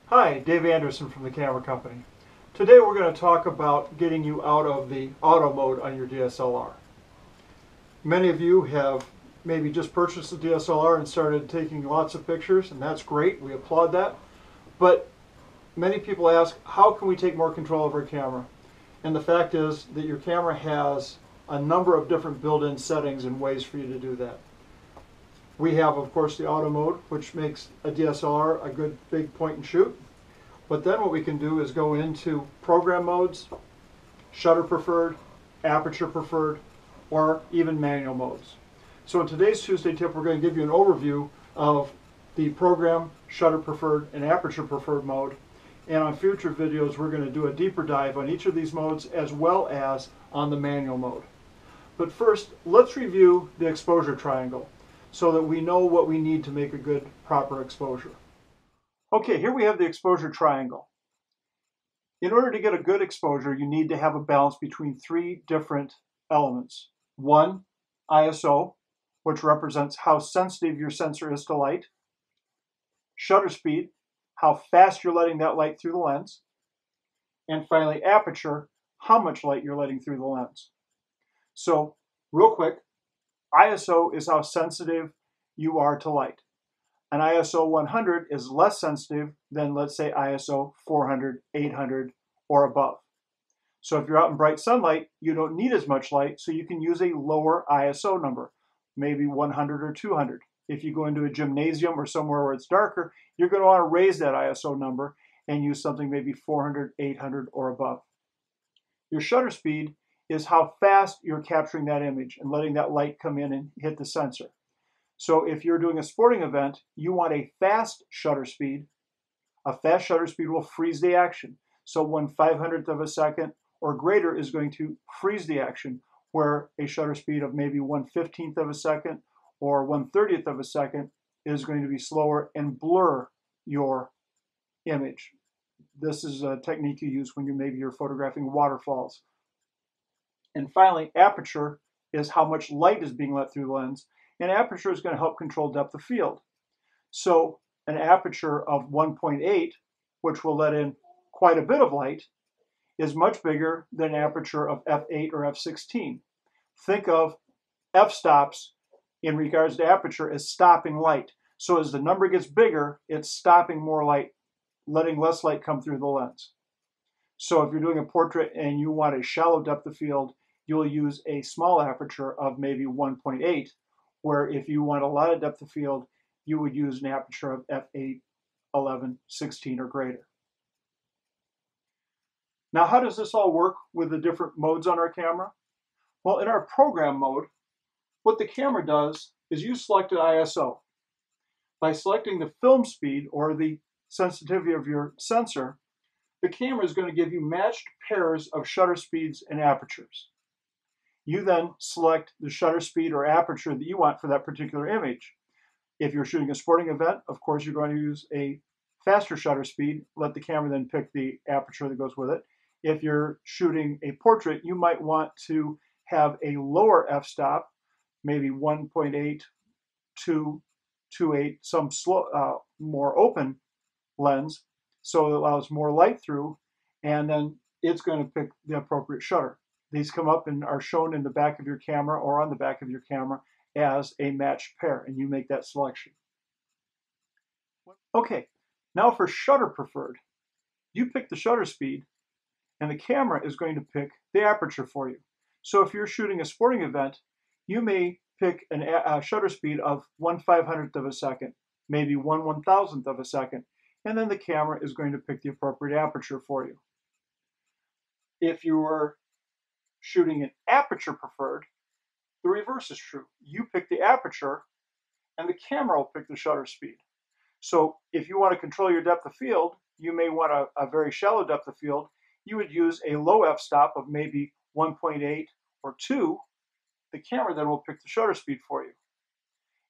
Hi, Dave Anderson from the Camera Company. Today we're going to talk about getting you out of the auto mode on your DSLR. Many of you have maybe just purchased a DSLR and started taking lots of pictures, and that's great. We applaud that. But many people ask, how can we take more control of our camera? And the fact is that your camera has a number of different built-in settings and ways for you to do that. We have, of course, the auto mode, which makes a DSLR a good big point and shoot. But then what we can do is go into program modes, shutter preferred, aperture preferred, or even manual modes. So in today's Tuesday tip, we're going to give you an overview of the program, shutter preferred, and aperture preferred mode. And on future videos, we're going to do a deeper dive on each of these modes as well as on the manual mode. But first, let's review the exposure triangle so that we know what we need to make a good, proper exposure. Okay, here we have the exposure triangle. In order to get a good exposure, you need to have a balance between three different elements. One, ISO, which represents how sensitive your sensor is to light. Shutter speed, how fast you're letting that light through the lens. And finally, aperture, how much light you're letting through the lens. So, real quick, ISO is how sensitive you are to light. An ISO 100 is less sensitive than, let's say, ISO 400, 800, or above. So if you're out in bright sunlight, you don't need as much light, so you can use a lower ISO number, maybe 100 or 200. If you go into a gymnasium or somewhere where it's darker, you're going to want to raise that ISO number and use something maybe 400, 800, or above. Your shutter speed is how fast you're capturing that image and letting that light come in and hit the sensor. So if you're doing a sporting event, you want a fast shutter speed. A fast shutter speed will freeze the action. So 1/500th of a second or greater is going to freeze the action, where a shutter speed of maybe 1/15th of a second or 1/30th of a second is going to be slower and blur your image. This is a technique you use when you're photographing waterfalls. And finally, aperture is how much light is being let through the lens. And aperture is going to help control depth of field. So an aperture of 1.8, which will let in quite a bit of light, is much bigger than an aperture of f8 or f16. Think of f-stops in regards to aperture as stopping light. So as the number gets bigger, it's stopping more light, letting less light come through the lens. So if you're doing a portrait and you want a shallow depth of field, you'll use a small aperture of maybe 1.8. Where if you want a lot of depth of field, you would use an aperture of f8, 11, 16, or greater. Now, how does this all work with the different modes on our camera? Well, in our program mode, what the camera does is you select an ISO. By selecting the film speed or the sensitivity of your sensor, the camera is going to give you matched pairs of shutter speeds and apertures. You then select the shutter speed or aperture that you want for that particular image. If you're shooting a sporting event, of course, you're going to use a faster shutter speed. Let the camera then pick the aperture that goes with it. If you're shooting a portrait, you might want to have a lower f-stop, maybe 1.8, 2, 2.8, some more open lens, so it allows more light through, and then it's going to pick the appropriate shutter. These come up and are shown in the back of your camera or on the back of your camera as a matched pair, and you make that selection. Okay, now for shutter preferred. You pick the shutter speed, and the camera is going to pick the aperture for you. So if you're shooting a sporting event, you may pick a shutter speed of 1/500th of a second, maybe 1/1000th of a second, and then the camera is going to pick the appropriate aperture for you. If you were shooting an aperture preferred, the reverse is true. You pick the aperture and the camera will pick the shutter speed. So if you want to control your depth of field, you may want a very shallow depth of field. You would use a low f-stop of maybe 1.8 or 2. The camera then will pick the shutter speed for you.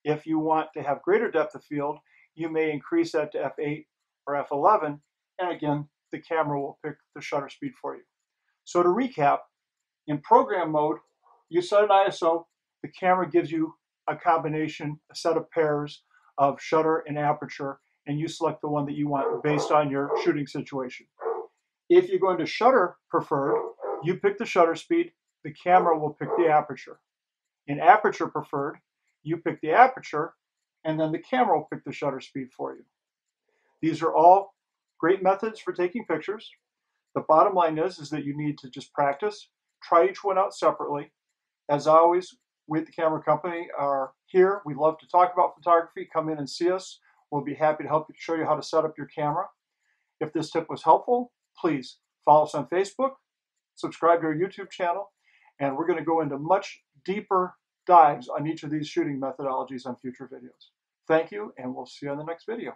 If you want to have greater depth of field, you may increase that to f8 or f11, and again, the camera will pick the shutter speed for you. So to recap, in program mode, you set an ISO, the camera gives you a combination, a set of pairs of shutter and aperture, and you select the one that you want based on your shooting situation. If you go into Shutter Preferred, you pick the shutter speed, the camera will pick the aperture. In Aperture Preferred, you pick the aperture, and then the camera will pick the shutter speed for you. These are all great methods for taking pictures. The bottom line is that you need to just practice, try each one out separately. As always, we at the camera company are here. We love to talk about photography. Come in and see us. We'll be happy to help you, show you how to set up your camera. If this tip was helpful, please follow us on Facebook, subscribe to our YouTube channel, and we're going to go into much deeper dives on each of these shooting methodologies on future videos. Thank you, and we'll see you on the next video.